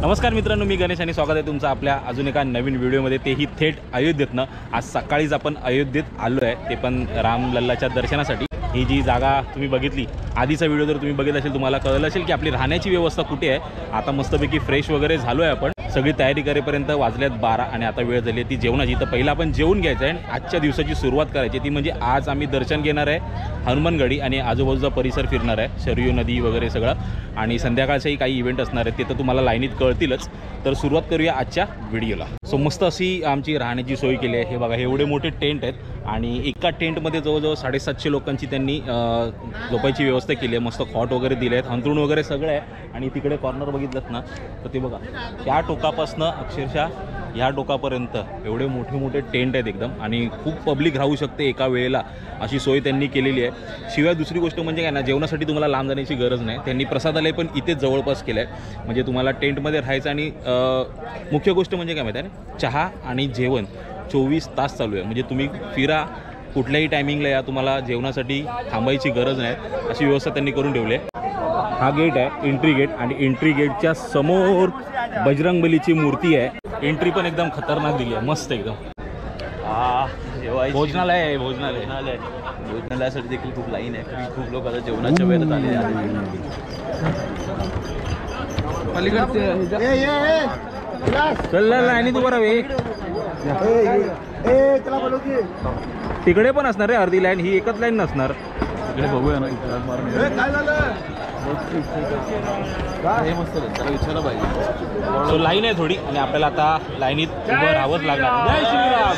नमस्कार मित्रांनो, मी गणेश आणि स्वागत आहे तुमचं आपल्या अजून एका नवीन व्हिडिओमध्ये, तेही थेट अयोध्येतनं। आज सकाळीच आपण अयोध्येत आलो आहे, ते पण रामलल्लाच्या दर्शनासाठी। ही जी जागा तुम्ही बघितली, आधीचा व्हिडिओ जर तुम्ही बघितला असेल तुम्हाला कळलं असेल की आपली राहण्याची व्यवस्था कुठे आहे। आता मस्तपैकी फ्रेश वगैरे झालो आहे आपण, सगळी तयारी करेपर्यंत वाजल्यात 12 आणि आता वेळ झाली आहे ती जेवणाची। तर पहिला आपण जेवून घ्यायचं आहे आणि आजच्या दिवसाची सुरुवात करायची ती म्हणजे आज आम्ही दर्शन घेणार आहे हनुमानगढी आणि आजूबाजूचा परिसर फिरणार आहे, शरयू नदी वगैरे सगळं, आणि संध्याकाळचेही काही इव्हेंट असणार आहेत ते तर तुम्हाला लाईनीत कळतीलच। तर सुरुवात करूया आजच्या व्हिडिओला। सो मस्त अशी आमची राहण्याची सोय केली आहे। हे बघा, हे एवढे मोठे टेंट आहेत आणि एका टेंटमध्ये जवळजवळ 750 लोकांची त्यांनी झोपायची व्यवस्था केली आहे। मस्त खॉट वगैरे दिले आहेत, अंथरूण वगैरे सगळं आहे। आणि तिकडे कॉर्नर बघितलं ना तर ते बघा, त्या टोकापासून अक्षरशः ह्या टोकापर्यंत एवढे मोठे मोठे टेंट आहेत एकदम, आणि खूप पब्लिक राहू शकते एका वेळेला अशी सोय त्यांनी केलेली आहे। शिवाय दुसरी गोष्ट म्हणजे काय ना, जेवणासाठी तुम्हाला लांब जाण्याची गरज नाही, त्यांनी प्रसादालय पण इथेच जवळपास केलं आहे। म्हणजे तुम्हाला टेंटमध्ये राहायचं आणि मुख्य गोष्ट म्हणजे काय माहिती आहे ना, चहा आणि जेवण 24 तास चालू आहे। म्हणजे तुम्ही फिरा कुठल्याही टायमिंगला या, तुम्हाला जेवणासाठी थांबायची गरज नाही, अशी व्यवस्था त्यांनी करून ठेवली आहे। हा गेट आहे एंट्री गेट, आणि एंट्री गेटच्या समोर बजरंगबलीची मूर्ती आहे। एंट्री पण एकदम खतरनाक दिली आहे, मस्त एकदम। भोजनालय आहे, भोजनालयासाठी देखील खूप लाईन आहे, खूप लोक आता जेवणाच्या वेळेत आले आहेत। चल लाईनीत उभं राहावे, तिकडे पण असणार रे अर्धी लाईन, ही एकच लाईन नसणार। इकडे बघूया ना, हे मस्त त्याला विचारलं पाहिजे। सो लाईन आहे थोडी आणि आपल्याला आता लाईनीत उभं राहावंच लागणार। जय श्रीराम।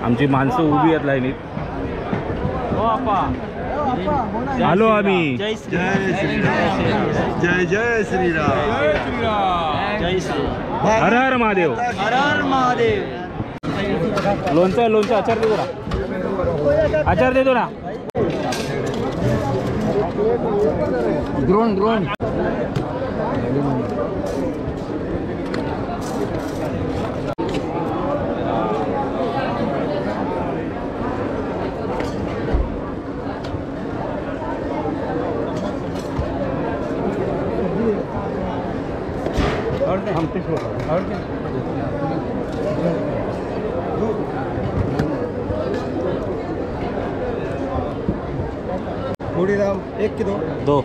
आमची माणसं उभी आहेत लाईनीत। आलो आम्ही। जय श्रीराम, जय जय श्रीराम, जय श्रीराम, हर हर महादेव, हर हर महादेव। लोणचं लोणचं आचार देतो ना, आचार देतो ना। ड्रोन ड्रोन थोड़ी दाम एक की दो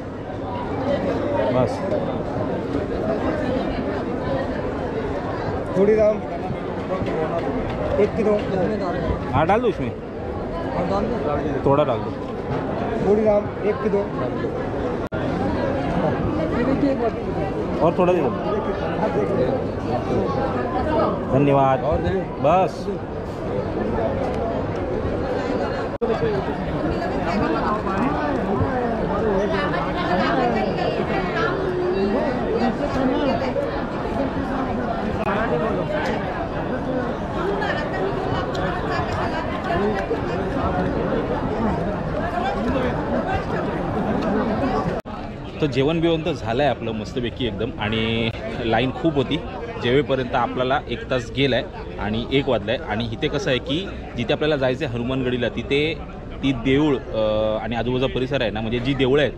बस। थोड़ी दाम एक की दो। हाँ डाल दो उसमें, थोड़ा डाल दो। थोड़ी दाम एक की दो और थोड़ा दे दो, धन्यवाद। बस तर जेवण बिवण तर झालं आहे आपलं मस्तपैकी एकदम, आणि लाईन खूप होती। जेवेपर्यंत आपल्याला 1 तास गेला आहे आणि 1 वाजला आहे। आणि इथे कसं आहे की जिथे आपल्याला जायचं आहे हनुमानगढीला, तिथे ती देऊळ आणि आजूबाजूचा परिसर आहे ना, म्हणजे जी देवळं आहेत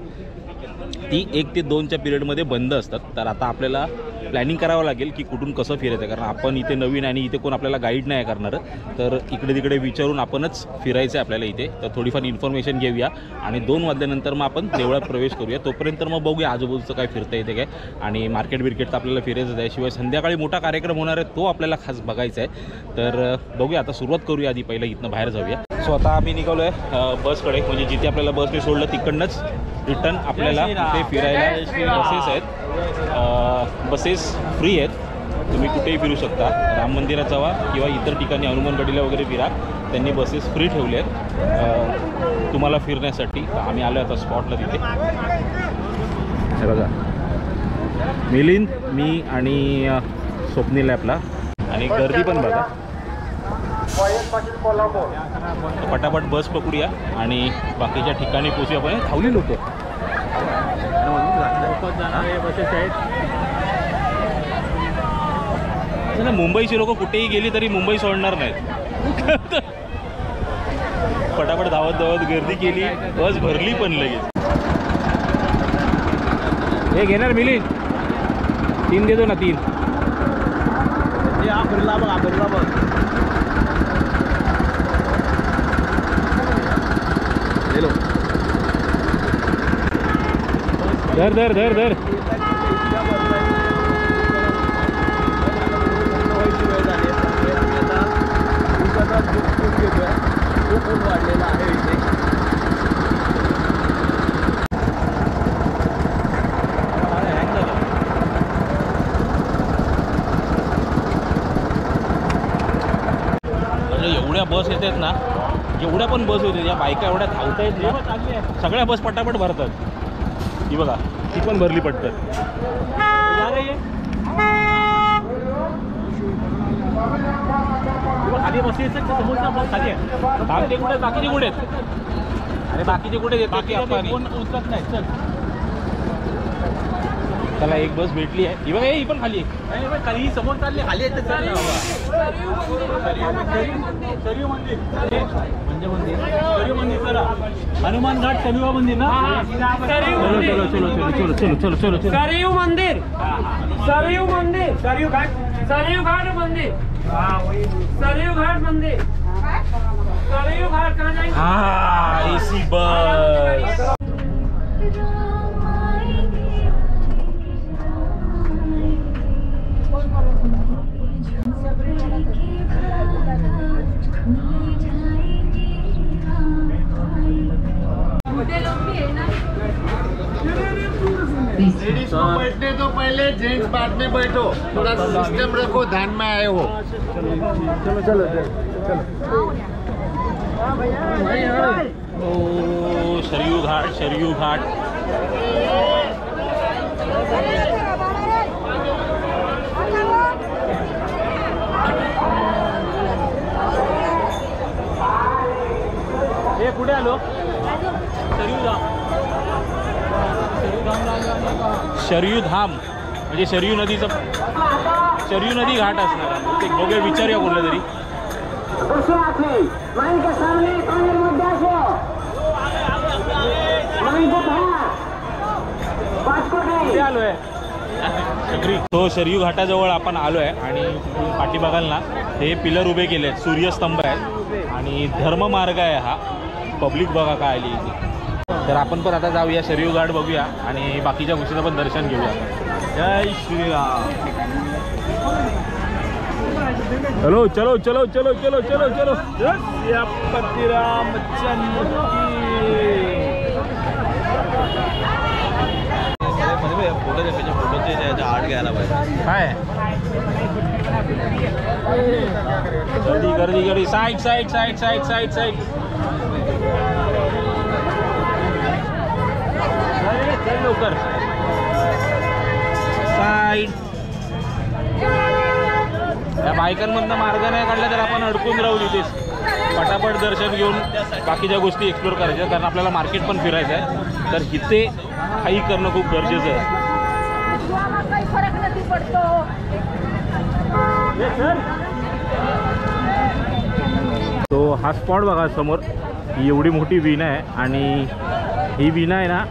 ती 1 ते 2च्या पिरियडमध्ये बंद असतात। तर आता आपल्याला प्लॅनिंग करावं लागेल की कुठून कसं फिरायचं, कारण आपण इथे नवीन आणि इथे कोण आपल्याला गाईड नाही करणार, तर इकडे तिकडे विचारून आपणच फिरायचं आहे आपल्याला इथे। तर थोडीफार इन्फॉर्मेशन घेऊया आणि 2 वाजल्यानंतर मग आपण देवळात प्रवेश करूया। तोपर्यंत मग बघूया आजूबाजूचं काय फिरता येते काय, आणि मार्केट बिर्केट तर आपल्याला फिरायचं आहे। शिवाय संध्याकाळी मोठा कार्यक्रम होणार आहे, तो आपल्याला खास बघायचा आहे। तर बघूया, आता सुरुवात करूया, आधी पहिलं इथनं बाहेर जाऊया। सो आता आम्ही निघालो आहे बसकडे, म्हणजे जिथे आपल्याला बसने सोडलं तिकडनंच रिटर्न आपल्याला इथे फिरायला बसेस आहेत। बसेस फ्री आहेत, तुम्ही कुठेही फिरू शकता। राम मंदिरात जावा किंवा इतर ठिकाणी हनुमानगढीला वगैरे फिरा, त्यांनी बसेस फ्री ठेवले आहेत तुम्हाला फिरण्यासाठी। तर आम्ही आलो आता स्पॉटला तिथे। हे बघा, मिलिंद, मी आणि स्वप्नील आहे आपला, आणि गर्दी पण बघा। पटापट बस पकडूया आणि बाकीच्या ठिकाणी पोहोचूया। पण धावली लोक बसेस आहेत ना, मुंबईची लोक कुठेही गेली तरी मुंबई सोडणार नाहीत। पटापट धावत धावत गर्दी केली, बस भरली पण लगेच। हे घेणार मिलिंद 3 देतो ना 3 बिरला बघ धर खूप वाढलेला आहे इथे. एवढ्या बस येतात ना, एवढ्या पण बस होते या बायका एवढ्या धावता येत ना, सगळ्या बस पटापट भरतात. ही बघा ती पण भरली पटकन. खाली बसली बाकीचे कुठे आहेत? अरे बाकीचे कुठे येतात की आपण उचलत नाही. चल त्याला एक बस भेटली आहे. ही बघा ही पण खाली आहे. खाली समोर चालले खाली येते. हनुमान घाट सरयू मंदिर ना. चलो सरयू मंदिर, सरयू मंदिर, सरयू घाट मंदिर, सरयू घाट मंदिर, सरयू घाट कहाँ जाएंगे? हाँ इसी बस. लेडीज को बैठने तो पहले जेंट्स बाद में बैठो. थोड़ा सिस्टम रखो, ध्यान में आए हो. चलो ओ शरयू घाट. हे कुठे आलो? शरयू धाम म्हणजे शरयू नदी घाट असणार. ते बघूया विचारूया कोणलं तरी. आलोय तो शरयू घाटाजवळ आपण आलोय आणि पाठी बघाल ना हे पिलर उभे केले आहेत, सूर्यस्तंभ आहेत आणि धर्ममार्ग आहे हा. पब्लिक बघा काय आली इथे. तर आपण पण आता जाऊया शरयू घाट बघूया आणि बाकीच्या गोष्टीचं पण दर्शन घेऊया. जय श्रीराम. चलो चलो चलो चलो चलो चलो चलो. फोटोचे आठ घ्यायला पाहिजे. काय गर्दी साईड. लवकर साईड. या बायकांमधनं मार्ग नाही काढला तर आपण अडकून राहू तिथेच. पटापट दर्शन घेऊन बाकीच्या गोष्टी एक्सप्लोर करायच्या, कारण आपल्याला मार्केट पण फिरायचं आहे. तर इथे काही करणं खूप गरजेचं आहे. तो हा स्पॉट बघा समोर. ही एवढी मोठी विना आहे आणि ही विना आहे ना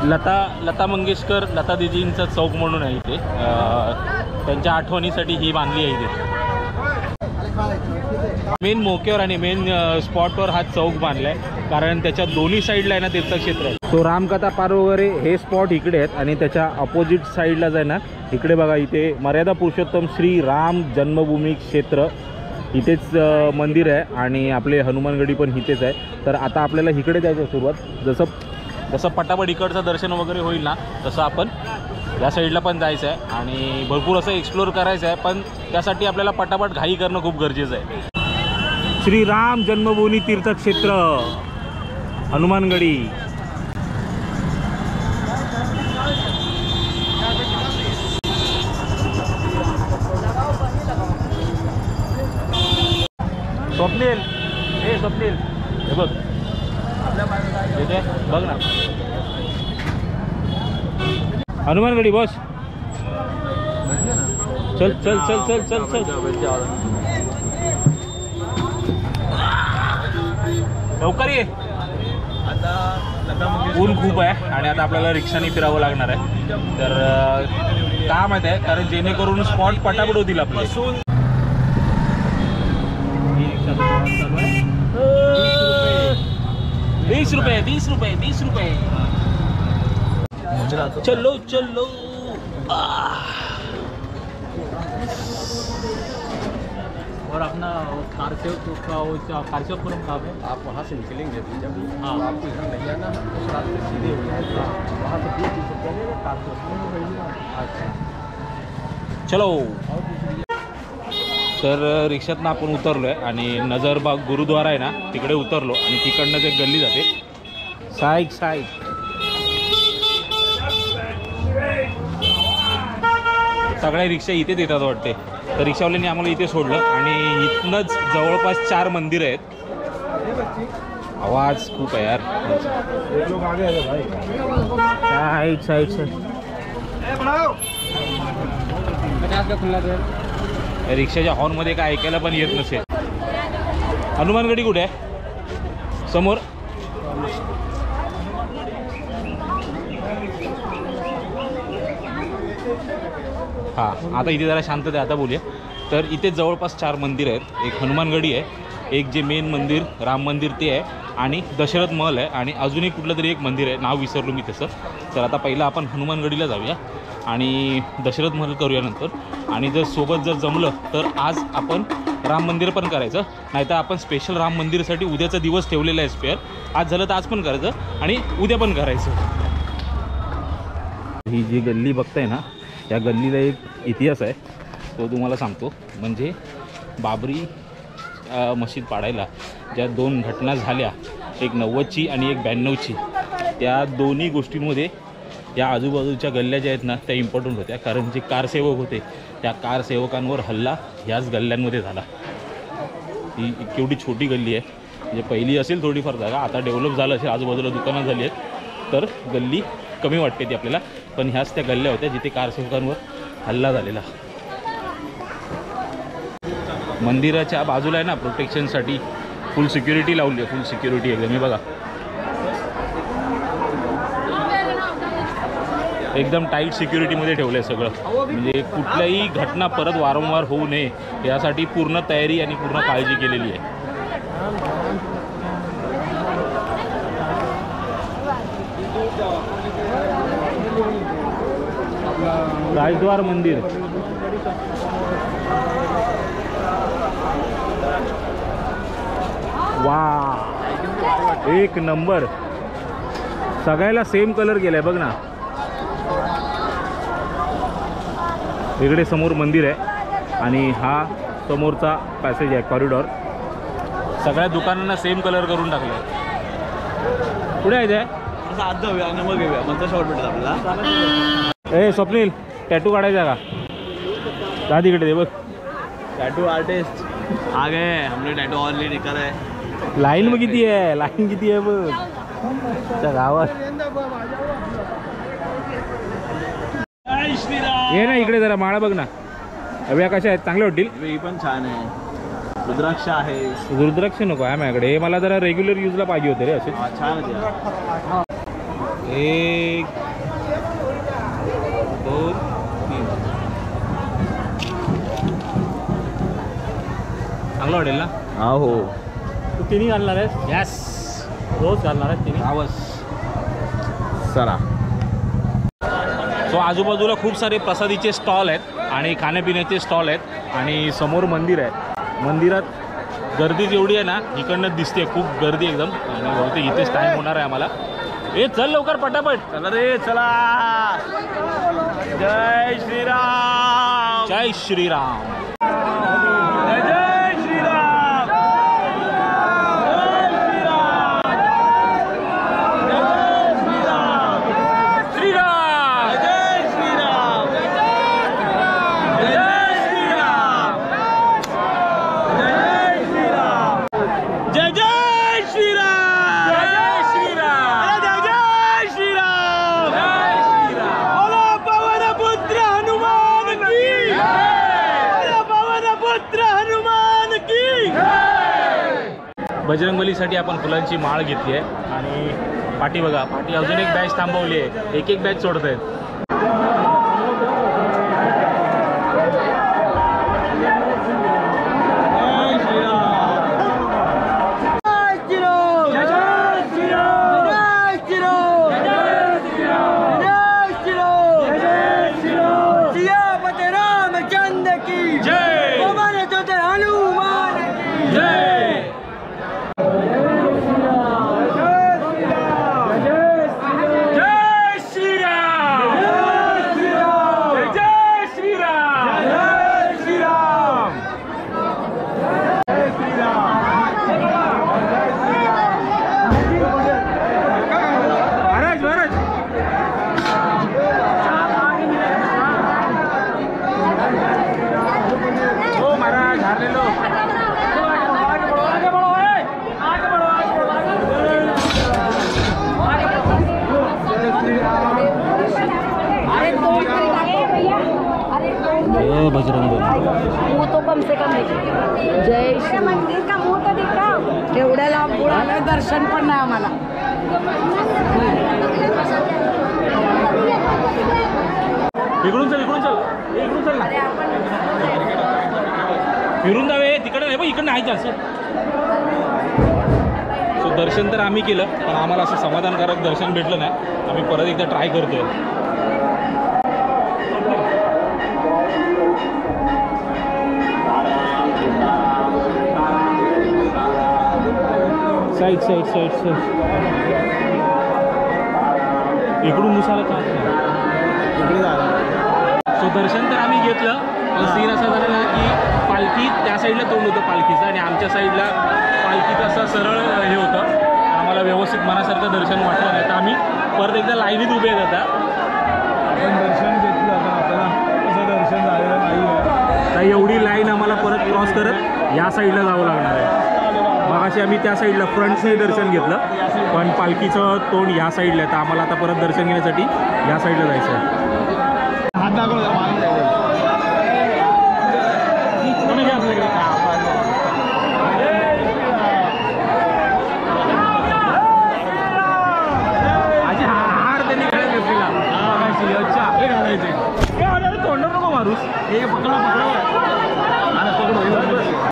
लता मंगेशकर, लता दिदींचा चौक म्हणून आहे इथे. त्यांच्या आठवणीसाठी ही बांधली आहे इथे. मेन मोक्यावर आणि मेन स्पॉटवर हा चौक बांधला आहे, कारण त्याच्या दोन्ही साईडला आहे ना तीर्थक्षेत्र आहे. तो रामकथा पार वगैरे हे स्पॉट इकडे आहेत आणि त्याच्या अपोजिट साईडला जाय ना इकडे बघा इथे मर्यादा पुरुषोत्तम श्री राम जन्मभूमी क्षेत्र इथेच मंदिर आहे आणि आपले हनुमानगडी पण इथेच आहे. तर आता आपल्याला इकडे जायचं सुरुवात. जसं पटापट इकडचं दर्शन वगैरे होईल ना तसं आपण या साईडला पण जायचं आहे आणि भरपूर असं एक्सप्लोर करायचं आहे. पण त्यासाठी आपल्याला पटापट घाई करणं खूप गरजेचं आहे. श्री राम जन्मभूमी तीर्थक्षेत्र हनुमानगडी. स्वप्नील हे बघ इथे बघ ना हनुमानगडी. बस चल चल चल चल चल चल लवकर ये. आता ऊन खूप आहे आणि आता आपल्याला रिक्षाने फिरावं लागणार आहे. तर का माहिती आहे, कारण जेणेकरून स्पॉट पटापट होतील आपले. 20 रुपये 20 रुपये 20 रुपये. चलो चलो. और अपना कारसेव का वो कारसेव पुरम कहाँ पे? आप वहाँ से निकलेंगे जब हाँ। आपको इधर नहीं आना है उस रास्ते सीधे हो जाएगा वहाँ से 20 रुपये अच्छा. चलो. तर रिक्षातनं आपण उतरलो आहे आणि नजरबाग गुरुद्वारा आहे ना तिकडे उतरलो आणि तिकडनं ते गल्ली जाते. साईक साईक. सगळ्या रिक्षा इथेच येतात वाटते. तर रिक्षावाल्यांनी आम्हाला इथे सोडलं आणि इथनंच जवळपास 4 मंदिरं आहेत. आवाज खूप आहे यार. Side side side. रिक्षाच्या हॉर्नमध्ये काय ऐकायला पण येत नसेल. हनुमानगडी कुठे आहे? समोर. हां, आता इथे जरा शांतता आहे. आता बोलूया. तर इथे जवळपास 4 मंदिर आहेत. एक हनुमानगडी आहे, एक जे मेन मंदिर राम मंदिर ते आहे आणि दशरथ महल आहे आणि अजून एक कुठलं तरी एक मंदिर आहे, नाव विसरलो मी त्याचं. तर आता पहिलं आपण हनुमानगडीला जाऊया आणि दशरथ महल करूया नंतर. आणि जर सोबत जर जमलं तर आज आपण राम मंदिर पण करायचं, नाहीतर आपण स्पेशल राम मंदिरसाठी उद्याचा दिवस ठेवलेला आहे स्पेअर. आज झालं तर आज पण करायचं आणि उद्या पण करायचं. ही जी गल्ली बघताय ना, या गल्लीला एक इतिहास आहे, तो तुम्हाला सांगतो. म्हणजे बाबरी मशीद पाडायला ज्या 2 घटना झाल्या, एक 90ची आणि एक 92ची, त्या दोन्ही गोष्टींमध्ये या आजूबाजूच्या गल्ल्या ज्या आहेत ना त्या इम्पॉर्टंट होत्या. कारण जे कारसेवक होते त्या कारसेवकांवर हल्ला ह्याच गल्ल्यांमध्ये झाला. ही केवढी छोटी गल्ली आहे, म्हणजे पहिली असेल थोडीफार जागा, आता डेव्हलप झालं असेल, आजूबाजूला दुकानं झाली आहेत, तर गल्ली कमी वाटते ती आपल्याला. पण ह्याच त्या गल्ल्या होत्या जिथे कारसेवकांवर हल्ला झालेला. मंदिराच्या बाजूला आहे ना प्रोटेक्शनसाठी फुल सिक्युरिटी लावली आहे, फुल सिक्युरिटी एकदम. हे बघा, एकदम टाईट सिक्युरिटीमध्ये ठेवलं आहे सगळं. म्हणजे कुठल्याही घटना परत वारंवार होऊ नये यासाठी पूर्ण तयारी आणि पूर्ण काळजी केलेली आहे. राजद्वार मंदिर. वा, एक नंबर. सगळ्याला सेम कलर केलाय बघ ना. इकडे समोर मंदिर आहे आणि हा समोरचा पॅसेज आहे, कॉरिडॉर. सगळ्या दुकानांना सेम कलर करून टाकलाय. पुढे आहे ते असं आज जाऊया आणि मग येऊया, मग शॉर्ट भेटत आपल्याला. ए स्वप्नील, टॅटू काढायचा का? जा तिकडे दे बघ. टैटू आर्टिस्ट आ गए, हमने टैटू ऑलरेडी करा है. लाईन मग किती आहे, लाईन किती आहे बघ त्या गावात. ये ना इकडे जरा, माळा बघ ना. हव्या कशा आहेत, चांगल्या वाटतील. ही पण छान आहे. रुद्राक्ष आहे. रुद्राक्ष नको आहे माझ्याकडे, हे मला जरा रेग्युलर यूजला पाहिजे होते रे असे. छान आहे. 1 2 3 चांगलं वाटेल ना. हा हो. तू तिन्ही घालणार आहेस? यस, रोज घालणार आहेस तिन्ही? आवाज. चला. सो आजूबाजूला खूप सारे प्रसादीचे स्टॉल आहेत आणि खाण्यापिण्याचे स्टॉल आहेत आणि समोर मंदिर आहे. मंदिरात गर्दी जेवढी आहे ना इकडनं दिसते, खूप गर्दी एकदम. आणि बहुतेक इथेच टाईम होणार आहे आम्हाला. ए चल लवकर पटापट. चला रे चला. जय श्रीराम. जय श्रीराम. जय श्रीराम. बजरंगबलीसाठी आपण फुलांची माळ घेतली आहे आणि पाठी बघा, पाठी अजून एक बॅच थांबवली आहे, एक बॅच सोडत आहेत. मुंह तो कम से कम जय श्री मंदिर का मुंह तो दिखाओ. एवढ्या लांबून आलं, दर्शन पण नाही आम्हाला. इकडून चल, इकडून चल, इकडून चल. फिरून जावे, तिकडे नाही बघ, इकडं नाही असं. सो दर्शन तर आम्ही केलं, पण आम्हाला असं समाधानकारक दर्शन भेटलं नाही. आम्ही परत एकदा ट्राय करतोय. साईड साईड साईड साईड इकडून मुसाला चान्स नाही. सो दर्शन तर आम्ही घेतलं, पण सीन असा झालेला की पालखी त्या साईडला तोंड होतं पालखीचं, आणि आमच्या साईडला पालखीचं असं सरळ हे होतं. आम्हाला व्यवस्थित मनासारखं दर्शन वाटलं नाही, तर आम्ही परत एकदा लाईनीत उभे आहेत. आता आपण दर्शन घेतलं, पण आपल्याला असं दर्शन झालेलं नाही आहे. तर एवढी लाईन आम्हाला परत क्रॉस करत या साईडला जावं लागणार आहे. मगाशी आम्ही त्या साईडला फ्रंटने दर्शन घेतलं, पण पालखीचं तोंड या साईडला आहे, तर आम्हाला आता परत दर्शन घेण्यासाठी या साईडला जायचं आहे. हात दाखवलं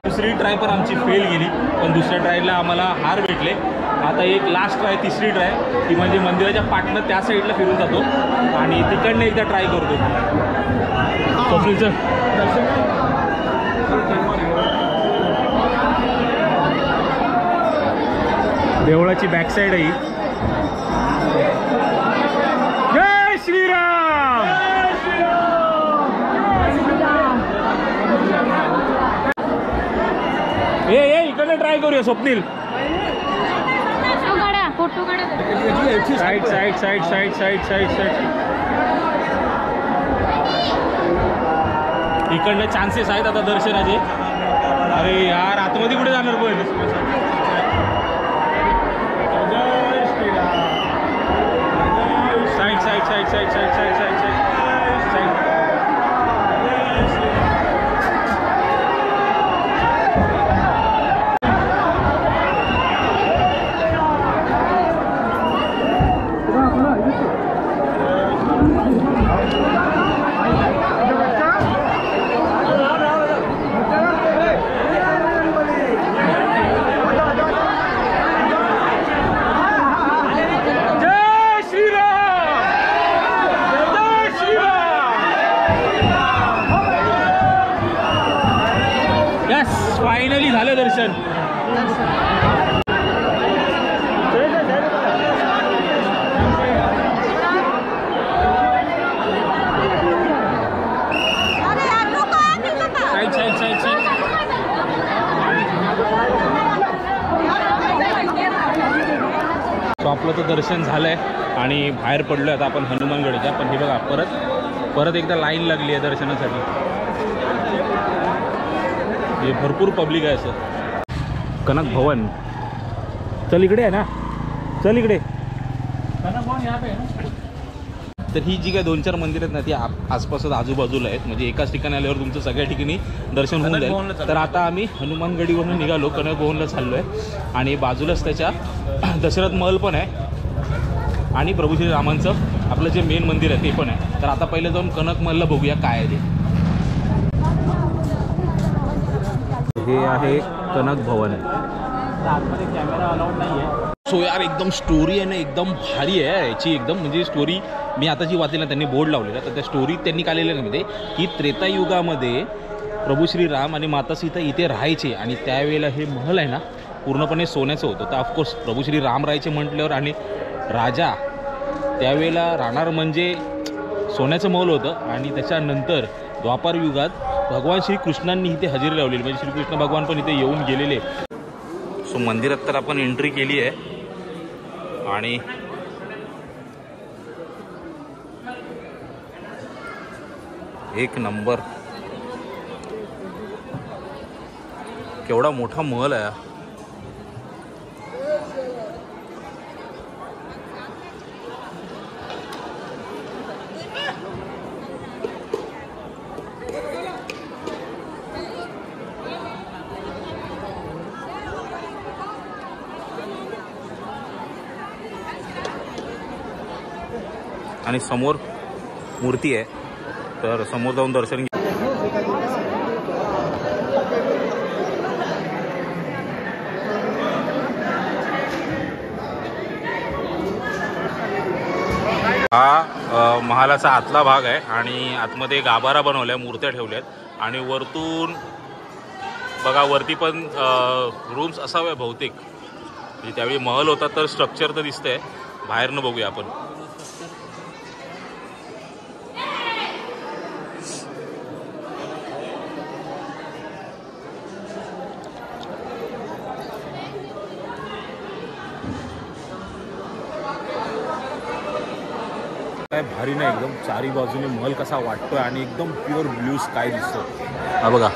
दुसरी ट्राय पण आमची फेल गेली, पण दुसऱ्या ट्रायला आम्हाला हार भेटले. आता एक लास्ट ट्राय, तिसरी ट्राय, ती म्हणजे मंदिराच्या पाटनं त्या साईडला फिरून जातो आणि तिकडनं एकदा ट्राय करतो. स्वप्नीलचं देवळाची बॅक साईड आहे. जय श्रीराम. ए इकडे ट्राय करूया Swapnil. Side side side side side side side इकडनं चान्सेस आहेत आता दर्शनाचे. अरे यार, आतमध्ये कुठे जाणार पण. Side side side side side side side side side. Finally झालं दर्शन. Side side side side. So आपलं तर दर्शन झालं आहे आणि बाहेर पडलो आता आपण हनुमानगडीच्या. पण हे बघा, परत एकदा लाईन लागली आहे दर्शनासाठी. हे भरपूर पब्लिक आहे असं. कनक भवन, चल इकडे आहे ना, चल इकडे. तर ही जी काय 2-4 मंदिरं आहेत ना, ती आसपासच आजूबाजूला आहेत. म्हणजे एकाच ठिकाणी आल्यावर तुमचं सगळ्या ठिकाणी दर्शन होऊन जाईल. तर आता आम्ही हनुमानगडीवरून निघालो, कनक भवनला चाललो आहे. आणि बाजूलाच त्याच्या दशरथ महल पण आहे. आणि प्रभू श्री रामांचं आपलं जे मेन मंदिर आहे ते पण आहे. तर आता पहिले जाऊन कनक महलला बघूया काय आहे ते. हे आहे कनक भवन आहे. आतमध्ये कॅमेरा अलाउड नाही आहे. सो यार एकदम स्टोरी आहे ना, एकदम भारी आहे याची. एकदम म्हणजे स्टोरी मी आता जी वाचली ना, त्यांनी बोर्ड लावलेला, तर त्या स्टोरी त्यांनी काय लिहिलं मध्ये की त्रेतायुगामध्ये प्रभू श्री राम आणि माता सीता इथे राहायचे आणि त्यावेळेला हे महल आहे ना पूर्णपणे सोन्याचं होतं. तर ऑफकोर्स प्रभू श्री राम राहायचे म्हटल्यावर आणि राजा त्यावेळेला राहणार म्हणजे सोन्याचं महल होतं. आणि त्याच्यानंतर द्वापार युगात भगवान श्रीकृष्णांनी इथे हजेरी लावलेली, म्हणजे श्रीकृष्ण भगवान पण इथे येऊन गेलेले. सो मंदिरात तर आपण एंट्री केली आहे आणि एक नंबर केवढा मोठा महल आहे. आणि समोर मूर्ती आहे, तर समोर जाऊन दर्शन घ्या. हा महालाचा आतला भाग आहे आणि आतमध्ये गाभारा बनवलाय, मूर्त्या ठेवल्यात आणि वरतून बघा वरती पण रूम्स असाव्या बहुतेक. म्हणजे त्यावेळी महल होता तर स्ट्रक्चर तर दिसतंय. बाहेरनं बघूया आपण. काय भारी ना एकदम. चारी बाजूने महल कसा वाटतोय आणि एकदम प्युअर ब्ल्यू स्काय दिसतो. हा बघा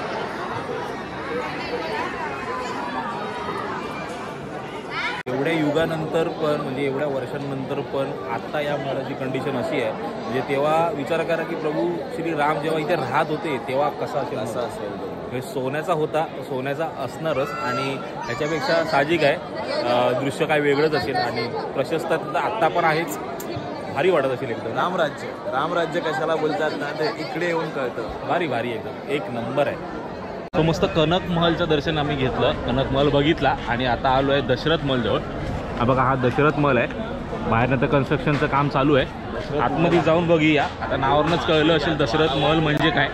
एवढ्या युगानंतर पण, म्हणजे एवढ्या वर्षांनंतर पण आता या महलाची कंडिशन अशी आहे. म्हणजे तेव्हा विचार करा की प्रभू श्री राम जेव्हा इथे राहत होते तेव्हा कसा असेल. हे सोन्याचा होता, सोन्याचा असणारच. आणि ह्याच्यापेक्षा साहजिक आहे दृश्य काय वेगळंच असेल आणि प्रशस्त तर आत्ता पण आहेच. भारी वाटत असेल एकदम. रामराज्य कशाला बोलतात ना, ते इकडे येऊन कळतं. भारी भारी एकदम एक नंबर आहे. तो मस्त कनक महलचं दर्शन आम्ही घेतलं, कनक महल बघितला आणि आता आलो आहे दशरथ महल जवळ. हा बघा हा दशरथ महल आहे. बाहेरनं तर कन्स्ट्रक्शनचं काम चालू आहे. आतमध्ये जाऊन बघूया. आता नावावरूनच कळलं असेल दशरथ महल म्हणजे काय.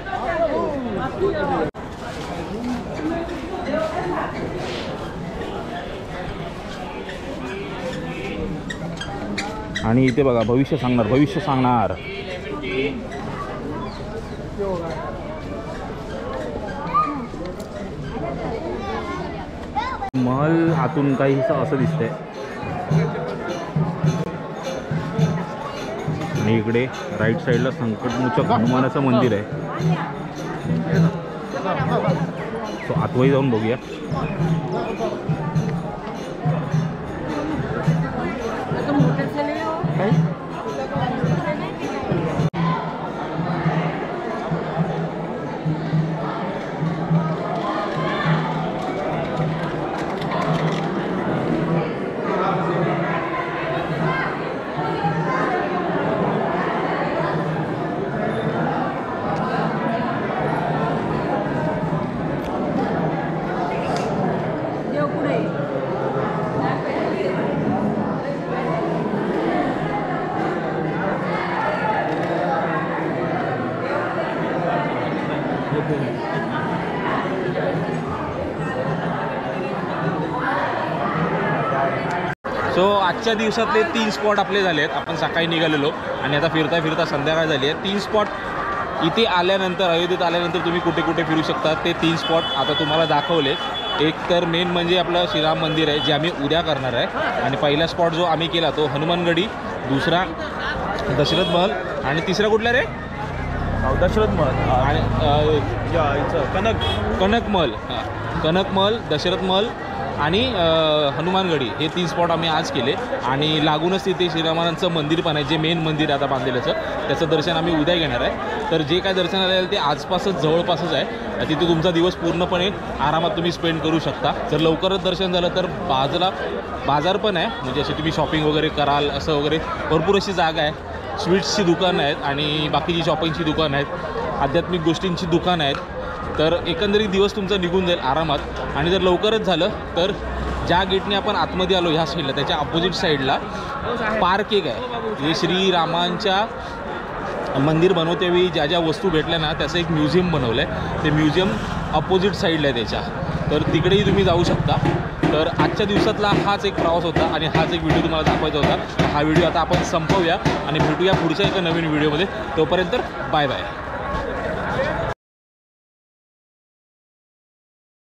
आणि इथे बघा भविष्य सांगणार. महल आतून काहीसं असं दिसतंय आणि इकडे राईट साईडला संकटमोचक हनुमानाचं मंदिर आहे. सो आतमध्ये जाऊन बघूया. सो आजच्या दिवसातले 3 स्पॉट आपले झाले आहेत. आपण सकाळी निघालेलो आणि आता फिरता फिरता संध्याकाळ झाली आहे. 3 स्पॉट इथे आल्यानंतर, अयोध्येत आल्यानंतर तुम्ही कुठे कुठे फिरू शकता ते 3 स्पॉट आता तुम्हाला दाखवले. एक तर मेन म्हणजे आपलं श्रीराम मंदिर आहे जे आम्ही उद्या करणार आहे. आणि पहिला स्पॉट जो आम्ही केला तो हनुमानगडी, दुसरा दशरथ महल आणि तिसरा कुठला रे? दशरथ महल आणि कनक महल, कनक महल, दशरथ महल आणि हनुमानगडी हे 3 स्पॉट आम्ही आज केले आणि लागूनच तिथे श्रीरामांचं मंदिर पण आहे, जे मेन मंदिर आता बांधलेलंचं त्याचं दर्शन आम्ही उद्या घेणार आहे. तर जे काय दर्शनाला येईल ते आसपासच जवळपासच आहे, तिथे तुमचा दिवस पूर्णपणे आरामात तुम्ही स्पेंड करू शकता. जर लवकरच दर्शन झालं तर बाजूला बाजार पण आहे, म्हणजे असे तुम्ही शॉपिंग वगैरे कराल असं वगैरे भरपूर अशी जागा आहे. स्वीट्सची दुकानं आहेत आणि बाकीची शॉपिंगची दुकानं आहेत, आध्यात्मिक गोष्टींची दुकानं आहेत. तर एकंदरीत दिवस तुमचा निघून जाईल आरामात. आणि जर लवकरच झालं तर ज्या गेटने आपण आतमध्ये आलो ह्या साईडला, त्याच्या अपोजिट साईडला पार्क एक आहे, जे श्रीरामांच्या मंदिर बनवतेवेळी ज्या ज्या वस्तू भेटल्या ना त्याचं एक म्युझियम बनवलं आहे. ते म्युझियम अपोजिट साईडला आहे त्याच्या, तर तिकडेही तुम्ही जाऊ शकता. तर आजच्या दिवसातला हाच एक प्रवास होता आणि हाच एक व्हिडिओ तुम्हाला दाखवायचा होता. हा व्हिडिओ आता आपण संपवूया आणि भेटूया पुढच्या एका नवीन व्हिडिओमध्ये. तोपर्यंत बाय बाय.